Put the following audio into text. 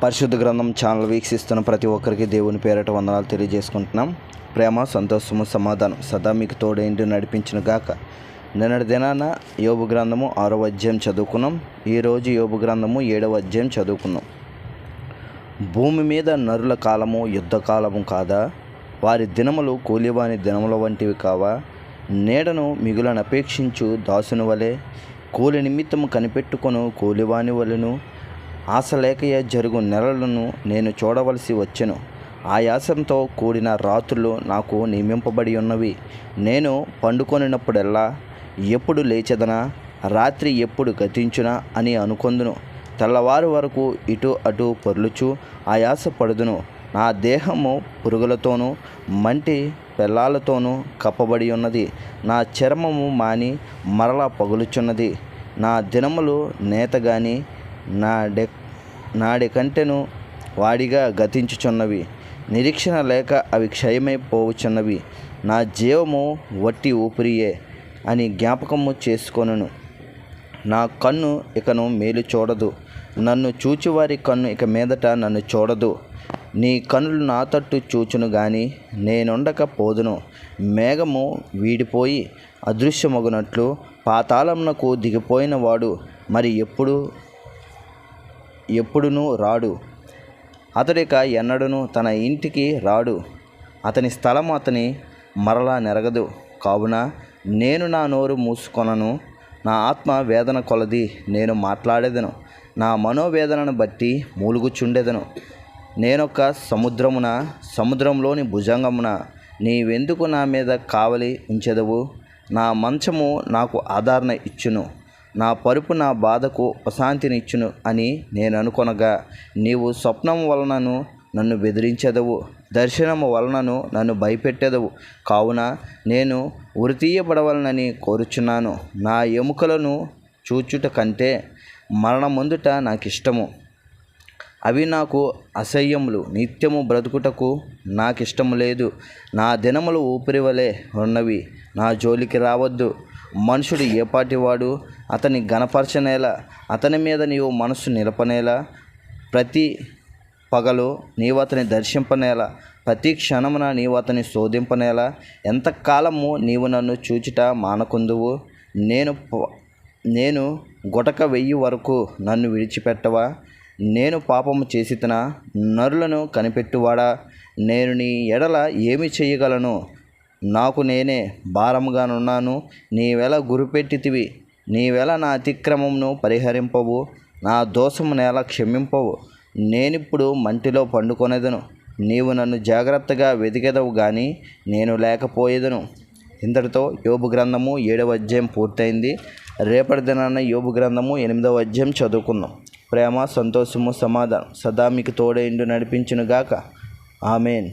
పరిశుద్ధ గ్రంథం ఛానల్ వీక్షిస్తున్న ప్రతి ఒక్కరికి దేవుని పేరట వందనాలు తెలియజేసుకుంటున్నాం. ప్రేమ, సంతోషము, సమాధానం సదా మీకు తోడేంటి నడిపించిన గాక. నిన్నటి దినాన యోబు గ్రంథము 6వ అధ్యాయం చదువుకున్నాం. ఈరోజు యోబు గ్రంథము 7వ అధ్యాయం చదువుకున్నాం. భూమి మీద నరుల కాలము యుద్ధ కాలము కాదా? వారి దినములు కూలివాని దినముల వంటివి కావా? నీడను మిగులనపేక్షించు దాసుని వలె, కూలి నిమిత్తము కనిపెట్టుకొను కూలివాని వలెను, ఆశలేకయ జరుగు నెలలను నేను చూడవలసి వచ్చెను. ఆయాసంతో కూడిన రాత్రులు నాకు నియమింపబడి ఉన్నవి. నేను పండుకొనినప్పుడెల్లా ఎప్పుడు లేచెదనా, రాత్రి ఎప్పుడు గతించునా అని అనుకొందును. తెల్లవారు వరకు ఇటు అటు పొర్లుచు ఆయాస పడుదును. నా దేహము పురుగులతోనూ మంటి పెళ్ళాలతోనూ కప్పబడి ఉన్నది. నా చర్మము మాని మరలా పగులుచున్నది. నా దినములు నేతగాని నాడి కంటెను వాడిగా గతించుచున్నవి. నిరీక్షణ లేక అవి క్షయమైపోవచ్చున్నవి. నా జీవము వట్టి ఊపిరియే అని జ్ఞాపకము చేసుకొనును. నా కన్ను ఇకను మేలు చూడదు, నన్ను చూచివారి కన్ను ఇక మీదట నన్ను చూడదు. నీ కన్నులు నా తట్టు చూచును గాని నేనుండక పోదును. మేఘము వీడిపోయి అదృశ్యమగునట్లు పాతాళమునకు దిగిపోయిన వాడు మరి ఎప్పుడునూ రాడు. అతడిక ఎన్నడూను తన ఇంటికి రాడు. అతని స్థలము అతని మరలా నెరగదు. కావున నేను నా నోరు మూసుకొనను. నా ఆత్మ వేదన కొలది నేను మాట్లాడేదను. నా మనోవేదనను బట్టి మూలుగుచుండెదను. నేనొక సముద్రంలోని భుజంగమున నీవెందుకు నా మీద కావలి ఉంచెదవు? నా మంచము నాకు ఆదరణ ఇచ్చును, నా పరుపు నా బాధకు ప్రశాంతినిచ్చును అని నేను అనుకొనగా, నీవు స్వప్నం వలనను నన్ను బెదిరించెదవు, దర్శనము వలనను నన్ను భయపెట్టెదవు. కావున నేను ఉరితీయబడవలనని కోరుచున్నాను. నా ఎముకలను చూచుట కంటే మరణమొందుట నాకిష్టము. అవి నాకు అసహ్యములు. నిత్యము బ్రతుకుటకు నాకిష్టము లేదు. నా దినములు ఊపిరి వలె ఉన్నవి. నా జోలికి రావద్దు. మనుషుడు ఏపాటివాడు? అతని గణపరచనేలా? అతని మీద నీవు మనస్సు నిలపనేలా? ప్రతి పగలు నీవు అతని దర్శింపనేలా? ప్రతి క్షణమున నీవు అతని శోధింపనేలా? ఎంతకాలము నీవు నన్ను చూచుట మానకుందువు? నేను గుటక వెయ్యి వరకు నన్ను విడిచిపెట్టవా? నేను పాపము చేసితనా? నరులను కనిపెట్టువాడా? నేను నీ ఎడల ఏమి చేయగలను? నాకు నేనే భారముగానున్నాను. నీవెలా గురిపెట్టితివి? నీవెలా నా అతిక్రమమును పరిహరింపవు? నా దోషము నేల క్షమింపవు? నేనిప్పుడు మంటిలో పండుకొనేదను. నీవు నన్ను జాగ్రత్తగా వెతికెదవు గాని నేను లేకపోయేదను. ఇంతటితో యోబు గ్రంథము 7వ అధ్యాయం పూర్తయింది. రేపటి దినాన యోబు గ్రంథము 8వ అధ్యాయం చదువుకుందాం. ప్రేమ, సంతోషము, సమాధానం సదా మీకు తోడేండు నడిపించును గాక. ఆమెన్.